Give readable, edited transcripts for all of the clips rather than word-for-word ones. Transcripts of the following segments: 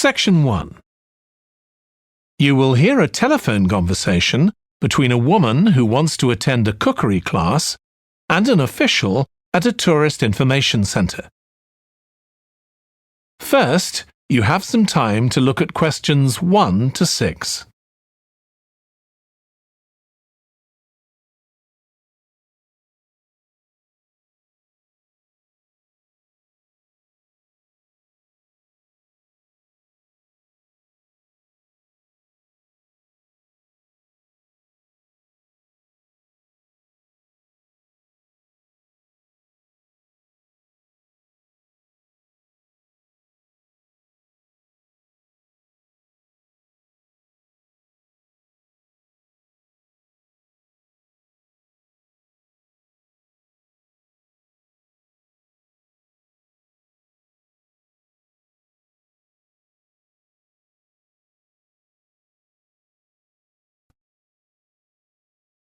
Section 1. You will hear a telephone conversation between a woman who wants to attend a cookery class and an official at a tourist information centre. First, you have some time to look at questions 1 to 6.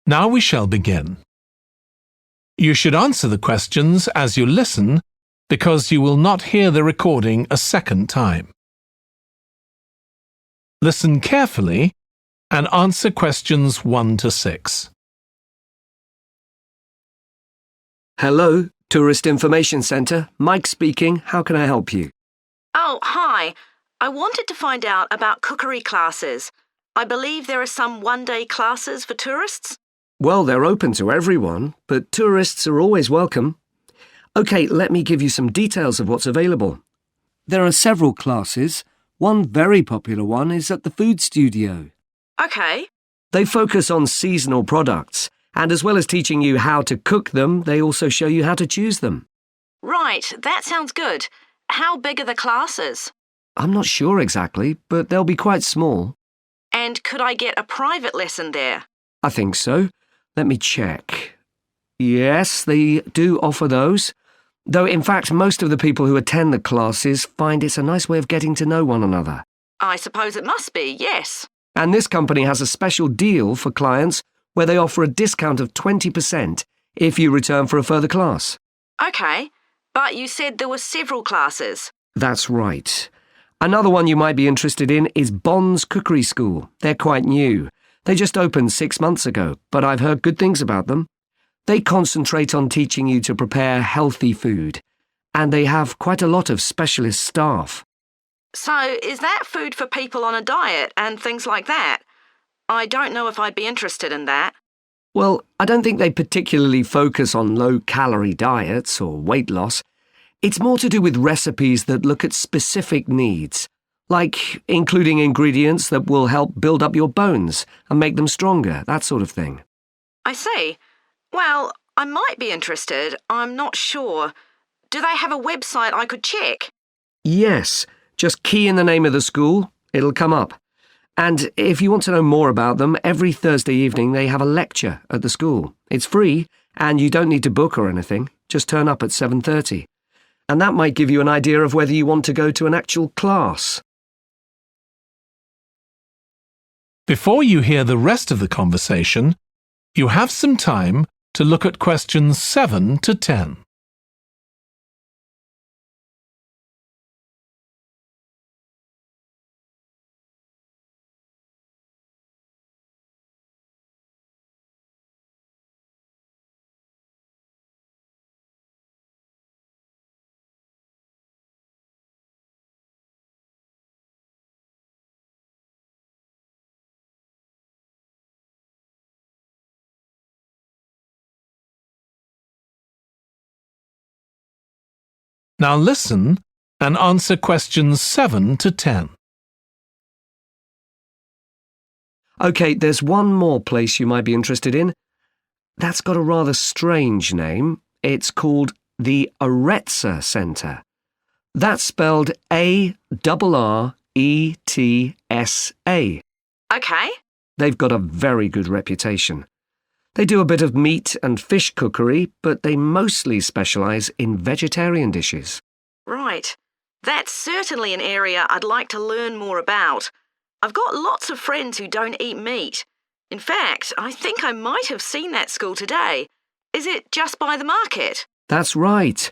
Now we shall begin. You should answer the questions as you listen because you will not hear the recording a second time. Listen carefully and answer questions 1 to 6. Hello, Tourist Information Centre. Mike speaking. How can I help you? Oh, hi. I wanted to find out about cookery classes. I believe there are some one-day classes for tourists. Well, they're open to everyone, but tourists are always welcome. OK, let me give you some details of what's available. There are several classes. One very popular one is at the food studio. OK. They focus on seasonal products, and as well as teaching you how to cook them, they also show you how to choose them. Right, that sounds good. How big are the classes? I'm not sure exactly, but they'll be quite small. And could I get a private lesson there? I think so. Let me check. Yes, they do offer those. Though, in fact, most of the people who attend the classes find it's a nice way of getting to know one another. I suppose it must be, yes. And this company has a special deal for clients where they offer a discount of 20% if you return for a further class. OK, but you said there were several classes. That's right. Another one you might be interested in is Bond's Cookery School. They're quite new. They just opened 6 months ago, but I've heard good things about them. They concentrate on teaching you to prepare healthy food, and they have quite a lot of specialist staff. So is that food for people on a diet and things like that? I don't know if I'd be interested in that. Well, I don't think they particularly focus on low-calorie diets or weight loss. It's more to do with recipes that look at specific needs, like including ingredients that will help build up your bones and make them stronger, that sort of thing. I see. Well, I might be interested. I'm not sure. Do they have a website I could check? Yes, just key in the name of the school. It'll come up. And if you want to know more about them, every Thursday evening they have a lecture at the school. It's free, and you don't need to book or anything. Just turn up at 7:30. And that might give you an idea of whether you want to go to an actual class. Before you hear the rest of the conversation, you have some time to look at questions 7 to 10. Now listen and answer questions 7 to 10. OK, there's one more place you might be interested in. That's got a rather strange name. It's called the Aretsa Centre. That's spelled A-R-R-E-T-S-A. OK. They've got a very good reputation. They do a bit of meat and fish cookery, but they mostly specialise in vegetarian dishes. Right. That's certainly an area I'd like to learn more about. I've got lots of friends who don't eat meat. In fact, I think I might have seen that school today. Is it just by the market? That's right.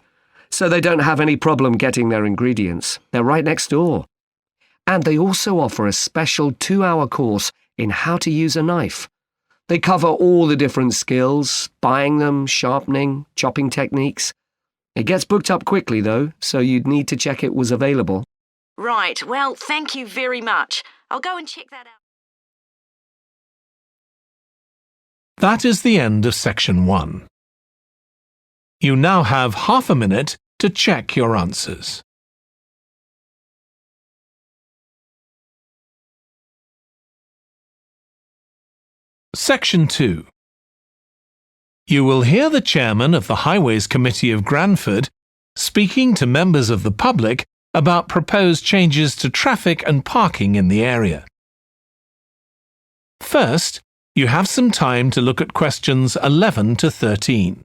So they don't have any problem getting their ingredients. They're right next door. And they also offer a special 2-hour course in how to use a knife. They cover all the different skills, buying them, sharpening, chopping techniques. It gets booked up quickly, though, so you'd need to check it was available. Right, well, thank you very much. I'll go and check that out. That is the end of section 1. You now have half a minute to check your answers. Section 2. You will hear the chairman of the Highways Committee of Granford speaking to members of the public about proposed changes to traffic and parking in the area. First, you have some time to look at questions 11 to 13.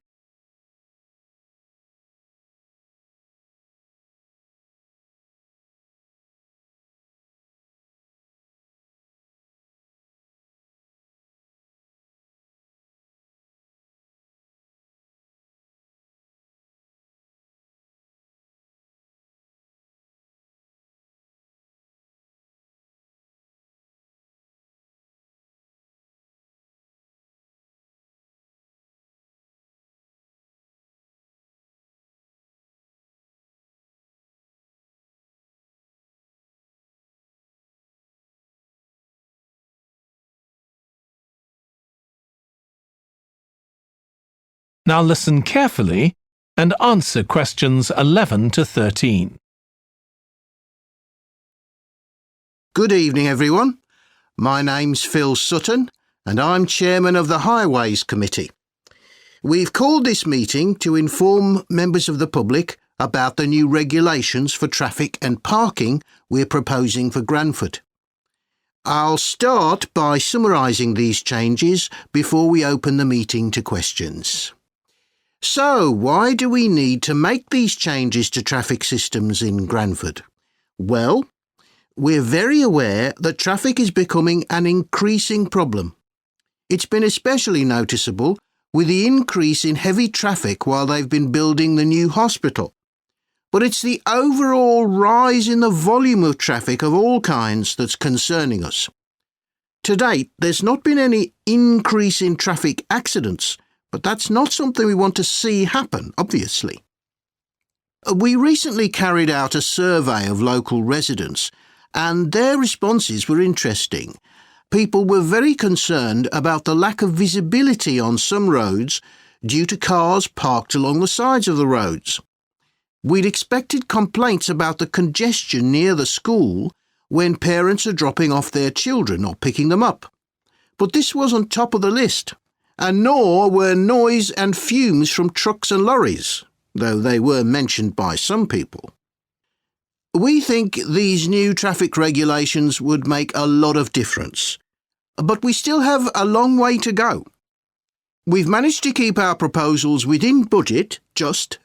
Now listen carefully and answer questions 11 to 13. Good evening, everyone. My name's Phil Sutton, and I'm chairman of the Highways Committee. We've called this meeting to inform members of the public about the new regulations for traffic and parking we're proposing for Granford. I'll start by summarising these changes before we open the meeting to questions. So, why do we need to make these changes to traffic systems in Granford? Well, we're very aware that traffic is becoming an increasing problem. It's been especially noticeable with the increase in heavy traffic while they've been building the new hospital. But it's the overall rise in the volume of traffic of all kinds that's concerning us. To date, there's not been any increase in traffic accidents, but that's not something we want to see happen, obviously. We recently carried out a survey of local residents, and their responses were interesting. People were very concerned about the lack of visibility on some roads due to cars parked along the sides of the roads. We'd expected complaints about the congestion near the school when parents are dropping off their children or picking them up. But this wasn't top of the list, and nor were noise and fumes from trucks and lorries, though they were mentioned by some people. We think these new traffic regulations would make a lot of difference, but we still have a long way to go. We've managed to keep our proposals within budget, just,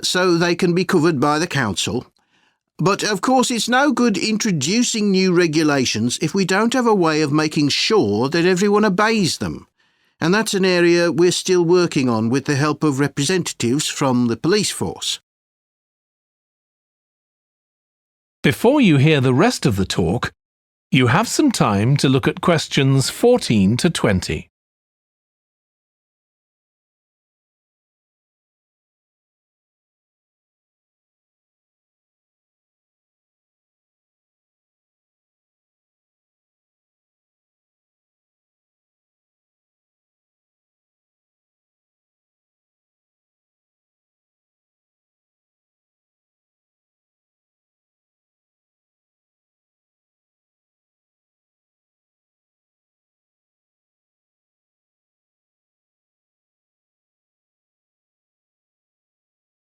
so they can be covered by the council. But of course it's no good introducing new regulations if we don't have a way of making sure that everyone obeys them. And that's an area we're still working on with the help of representatives from the police force. Before you hear the rest of the talk, you have some time to look at questions 14 to 20.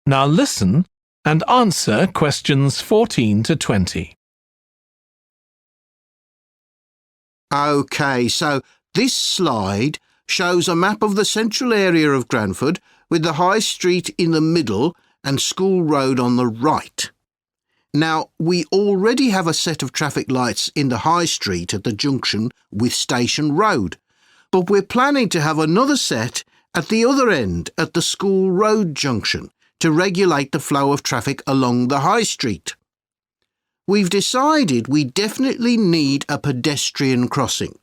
Now listen and answer questions 14 to 20. OK, so this slide shows a map of the central area of Granford with the High Street in the middle and School Road on the right. Now, we already have a set of traffic lights in the High Street at the junction with Station Road, but we're planning to have another set at the other end at the School Road junction to regulate the flow of traffic along the High Street. we've decided we definitely need a pedestrian crossing.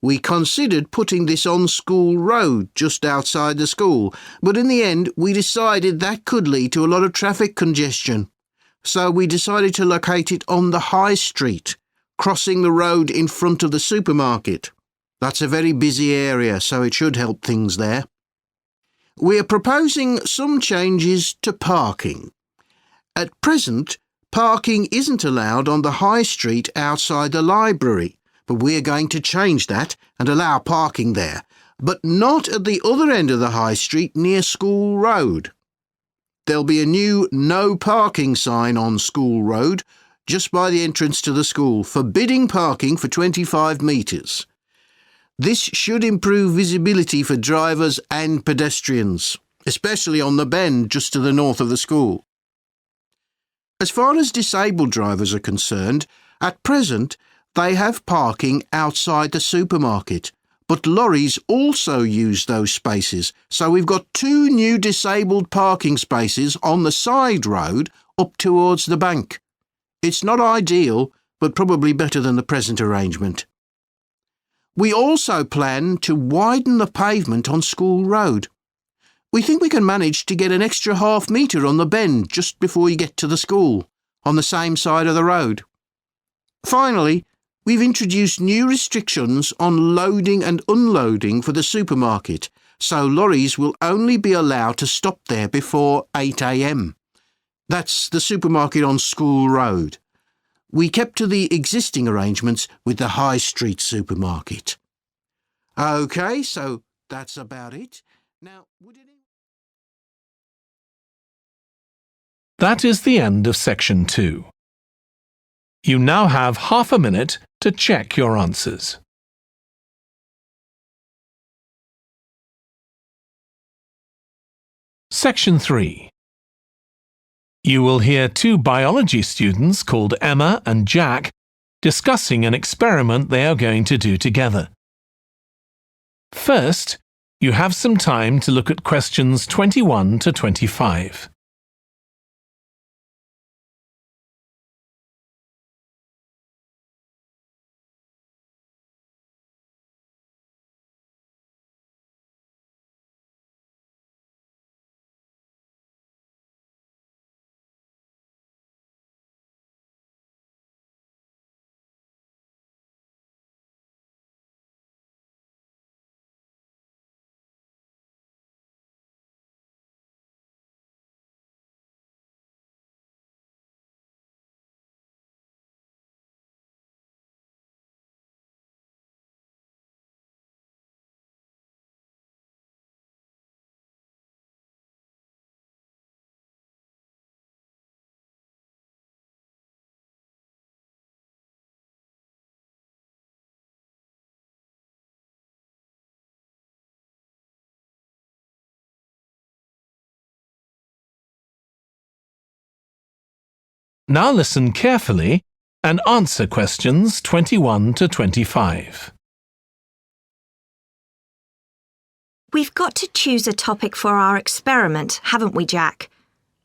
We considered putting this on School Road just outside the school, but in the end we decided that could lead to a lot of traffic congestion. So we decided to locate it on the High Street, crossing the road in front of the supermarket. That's a very busy area, so it should help things there. We are proposing some changes to parking. At present, parking isn't allowed on the High Street outside the library, but we're going to change that and allow parking there, but not at the other end of the High Street near School Road. There'll be a new no parking sign on School Road just by the entrance to the school, forbidding parking for 25 metres. This should improve visibility for drivers and pedestrians, especially on the bend just to the north of the school. As far as disabled drivers are concerned, at present they have parking outside the supermarket, but lorries also use those spaces, so we've got 2 new disabled parking spaces on the side road up towards the bank. It's not ideal, but probably better than the present arrangement. We also plan to widen the pavement on School Road. We think we can manage to get an extra half metre on the bend just before you get to the school, on the same side of the road. Finally, we've introduced new restrictions on loading and unloading for the supermarket, so lorries will only be allowed to stop there before 8 a.m. That's the supermarket on School Road. We kept to the existing arrangements with the High Street supermarket. OK, so that's about it. Now, That is the end of section 2. You now have half a minute to check your answers. Section 3. You will hear 2 biology students called Emma and Jack discussing an experiment they are going to do together. First, you have some time to look at questions 21 to 25. Now listen carefully and answer questions 21 to 25. We've got to choose a topic for our experiment, haven't we, Jack?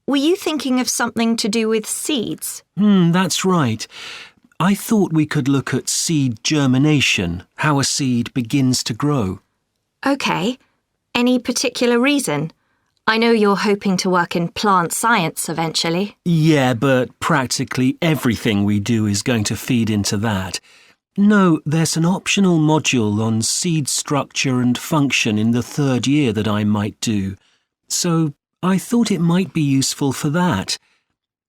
Were you thinking of something to do with seeds? That's right. I thought we could look at seed germination, how a seed begins to grow. OK. Any particular reason? I know you're hoping to work in plant science eventually. Yeah, but practically everything we do is going to feed into that. No, there's an optional module on seed structure and function in the 3rd year that I might do. So I thought it might be useful for that.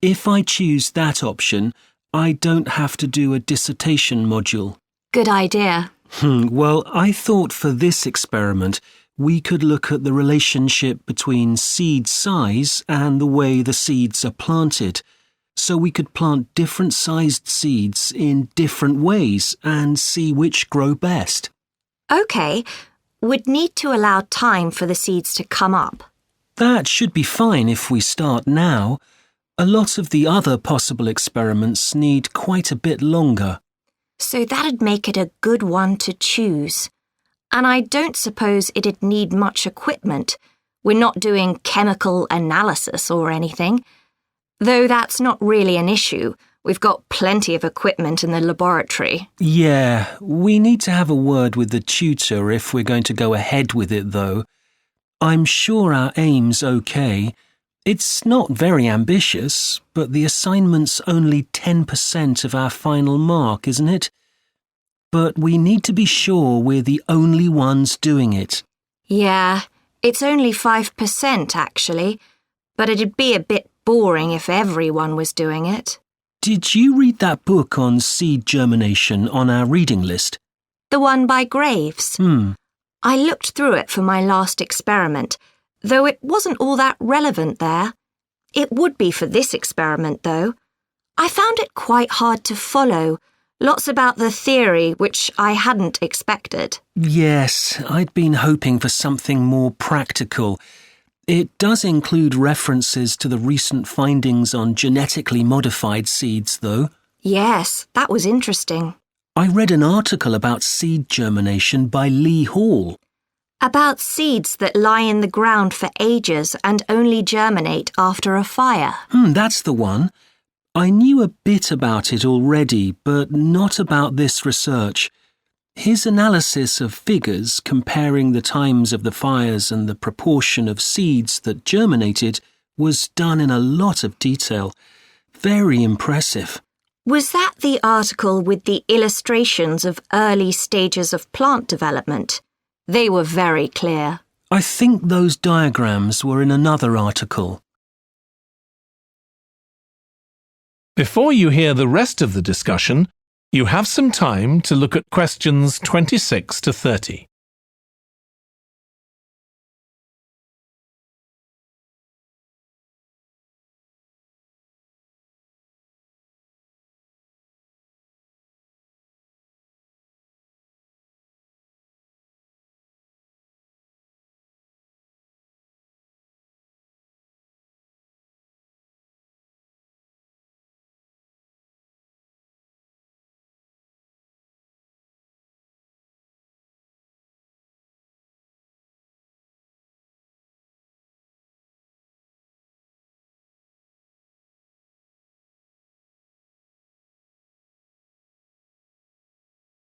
If I choose that option, I don't have to do a dissertation module. Good idea. Well, I thought for this experiment, we could look at the relationship between seed size and the way the seeds are planted. So we could plant different sized seeds in different ways and see which grow best. OK. We'd need to allow time for the seeds to come up. That should be fine if we start now. A lot of the other possible experiments need quite a bit longer. So that'd make it a good one to choose. And I don't suppose it'd need much equipment. We're not doing chemical analysis or anything. Though that's not really an issue. We've got plenty of equipment in the laboratory. Yeah, we need to have a word with the tutor if we're going to go ahead with it, though. I'm sure our aim's okay. It's not very ambitious, but the assignment's only 10% of our final mark, isn't it? But we need to be sure we're the only ones doing it. Yeah, it's only 5% actually, but it'd be a bit boring if everyone was doing it. Did you read that book on seed germination on our reading list? The one by Graves? I looked through it for my last experiment, though it wasn't all that relevant there. It would be for this experiment, though. I found it quite hard to follow. Lots about the theory, which I hadn't expected. Yes, I'd been hoping for something more practical. It does include references to the recent findings on genetically modified seeds, though. Yes, that was interesting. I read an article about seed germination by Lee Hall. About seeds that lie in the ground for ages and only germinate after a fire. That's the one. I knew a bit about it already, but not about this research. His analysis of figures comparing the times of the fires and the proportion of seeds that germinated was done in a lot of detail. Very impressive. Was that the article with the illustrations of early stages of plant development? They were very clear. I think those diagrams were in another article. Before you hear the rest of the discussion, you have some time to look at questions 26 to 30.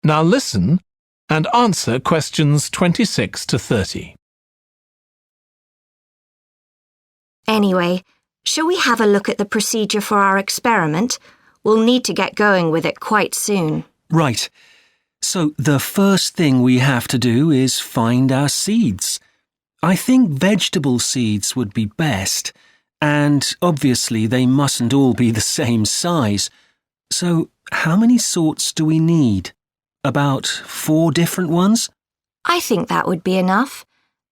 Now listen and answer questions 26 to 30. Anyway, shall we have a look at the procedure for our experiment? We'll need to get going with it quite soon. Right. So the first thing we have to do is find our seeds. I think vegetable seeds would be best, and obviously they mustn't all be the same size. So how many sorts do we need? About 4 different ones? I think that would be enough.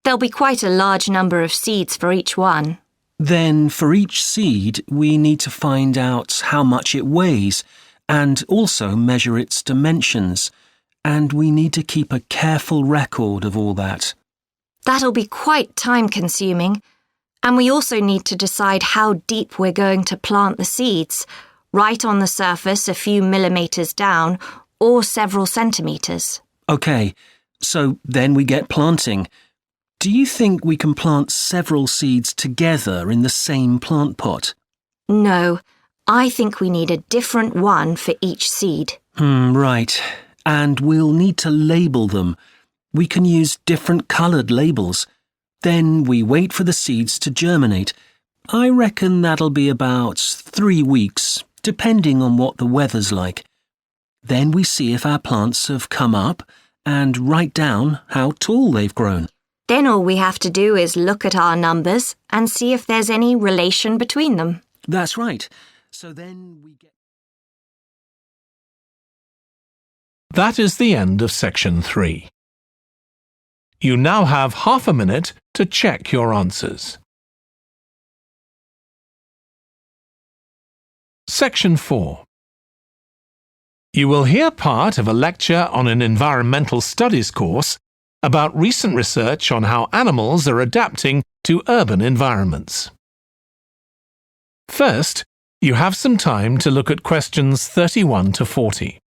There'll be quite a large number of seeds for each one. Then for each seed, we need to find out how much it weighs and also measure its dimensions. And we need to keep a careful record of all that. That'll be quite time-consuming. And we also need to decide how deep we're going to plant the seeds, right on the surface a few millimetres down or several centimetres. OK, so then we get planting. Do you think we can plant several seeds together in the same plant pot? No, I think we need a different one for each seed. Right. And we'll need to label them. We can use different coloured labels. Then we wait for the seeds to germinate. I reckon that'll be about 3 weeks, depending on what the weather's like. Then we see if our plants have come up and write down how tall they've grown. Then all we have to do is look at our numbers and see if there's any relation between them. That's right. So then we get... That is the end of section 3. You now have half a minute to check your answers. Section 4. You will hear part of a lecture on an environmental studies course about recent research on how animals are adapting to urban environments. First, you have some time to look at questions 31 to 40.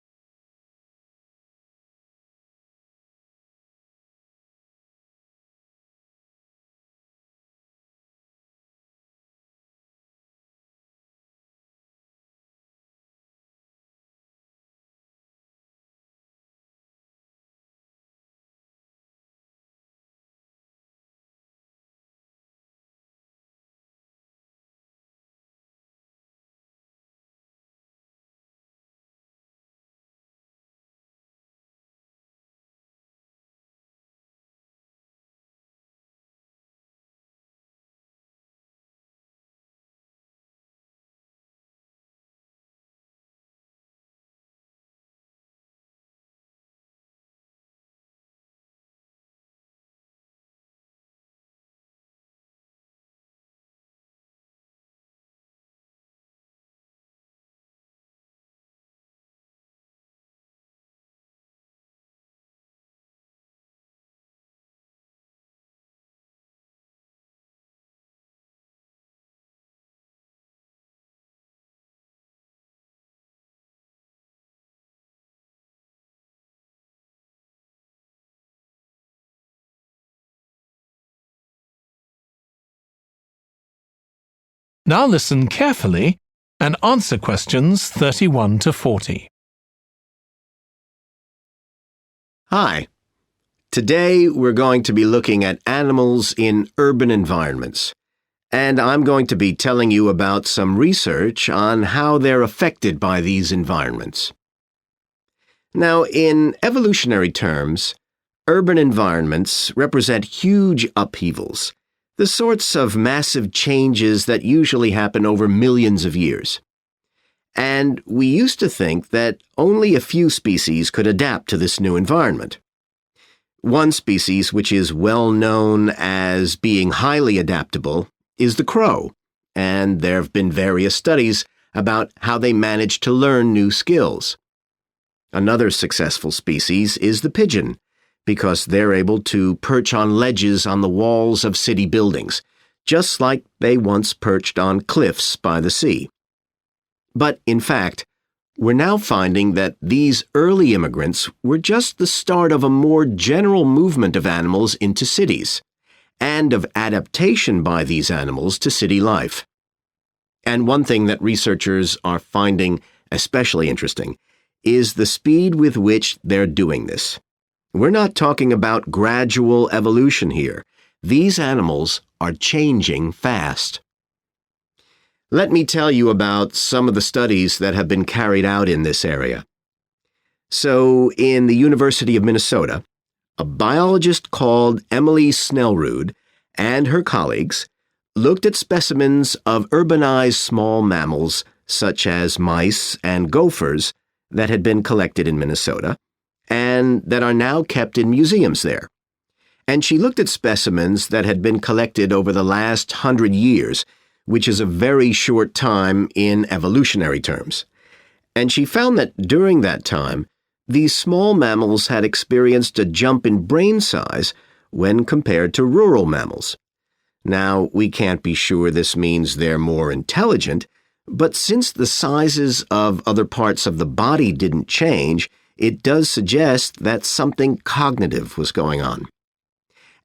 Now listen carefully and answer questions 31 to 40. Hi. Today we're going to be looking at animals in urban environments, and I'm going to be telling you about some research on how they're affected by these environments. Now, in evolutionary terms, urban environments represent huge upheavals, the sorts of massive changes that usually happen over millions of years. And we used to think that only a few species could adapt to this new environment. One species which is well known as being highly adaptable is the crow, and there have been various studies about how they manage to learn new skills. Another successful species is the pigeon, because they're able to perch on ledges on the walls of city buildings, just like they once perched on cliffs by the sea. But in fact, we're now finding that these early immigrants were just the start of a more general movement of animals into cities, and of adaptation by these animals to city life. And one thing that researchers are finding especially interesting is the speed with which they're doing this. We're not talking about gradual evolution here. These animals are changing fast. Let me tell you about some of the studies that have been carried out in this area. So, in the University of Minnesota, a biologist called Emily Snellrud and her colleagues looked at specimens of urbanized small mammals such as mice and gophers that had been collected in Minnesota and that are now kept in museums there. And she looked at specimens that had been collected over the last 100 years, which is a very short time in evolutionary terms. And she found that during that time, these small mammals had experienced a jump in brain size when compared to rural mammals. Now, we can't be sure this means they're more intelligent, but since the sizes of other parts of the body didn't change, it does suggest that something cognitive was going on.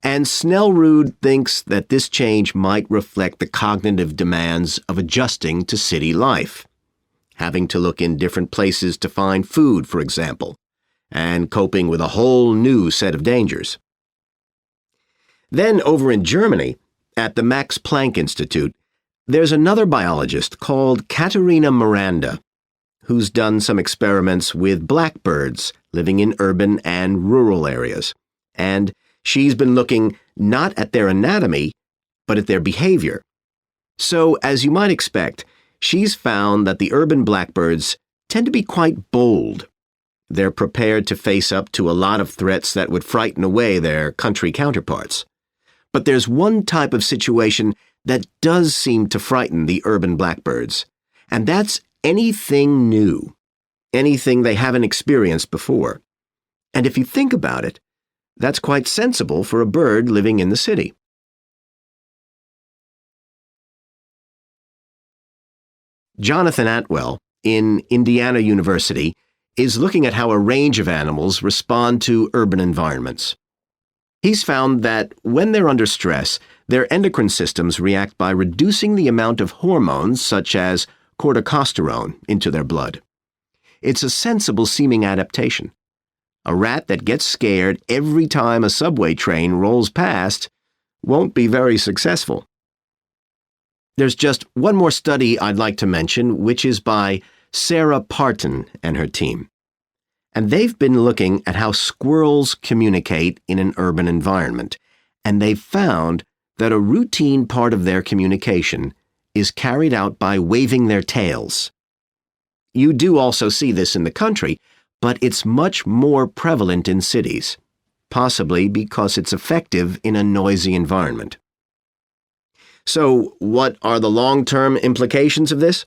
And Snellrud thinks that this change might reflect the cognitive demands of adjusting to city life, having to look in different places to find food, for example, and coping with a whole new set of dangers. Then over in Germany, at the Max Planck Institute, there's another biologist called Katharina Miranda, who's done some experiments with blackbirds living in urban and rural areas, and she's been looking not at their anatomy, but at their behavior. So, as you might expect, she's found that the urban blackbirds tend to be quite bold. They're prepared to face up to a lot of threats that would frighten away their country counterparts. But there's one type of situation that does seem to frighten the urban blackbirds, and that's anything new, anything they haven't experienced before. And if you think about it, that's quite sensible for a bird living in the city. Jonathan Atwell, in Indiana University, is looking at how a range of animals respond to urban environments. He's found that when they're under stress, their endocrine systems react by reducing the amount of hormones such as corticosterone into their blood. It's a sensible-seeming adaptation. A rat that gets scared every time a subway train rolls past won't be very successful. There's just one more study I'd like to mention, which is by Sarah Parton and her team. And they've been looking at how squirrels communicate in an urban environment, and they've found that a routine part of their communication is carried out by waving their tails. You do also see this in the country, but it's much more prevalent in cities, possibly because it's effective in a noisy environment. So, what are the long-term implications of this?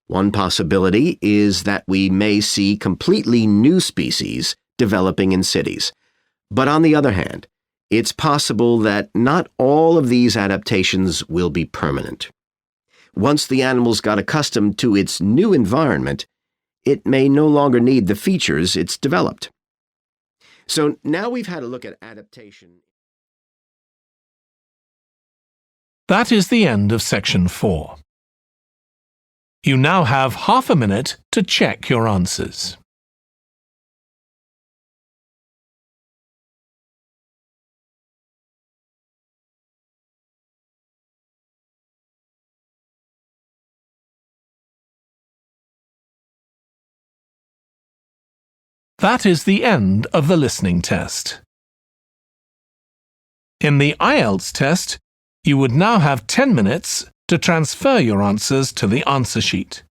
One possibility is that we may see completely new species developing in cities. But on the other hand, it's possible that not all of these adaptations will be permanent. Once the animals got accustomed to its new environment, it may no longer need the features it's developed. So now we've had a look at adaptation. That is the end of section 4. You now have half a minute to check your answers. That is the end of the listening test. In the IELTS test, you would now have 10 minutes to transfer your answers to the answer sheet.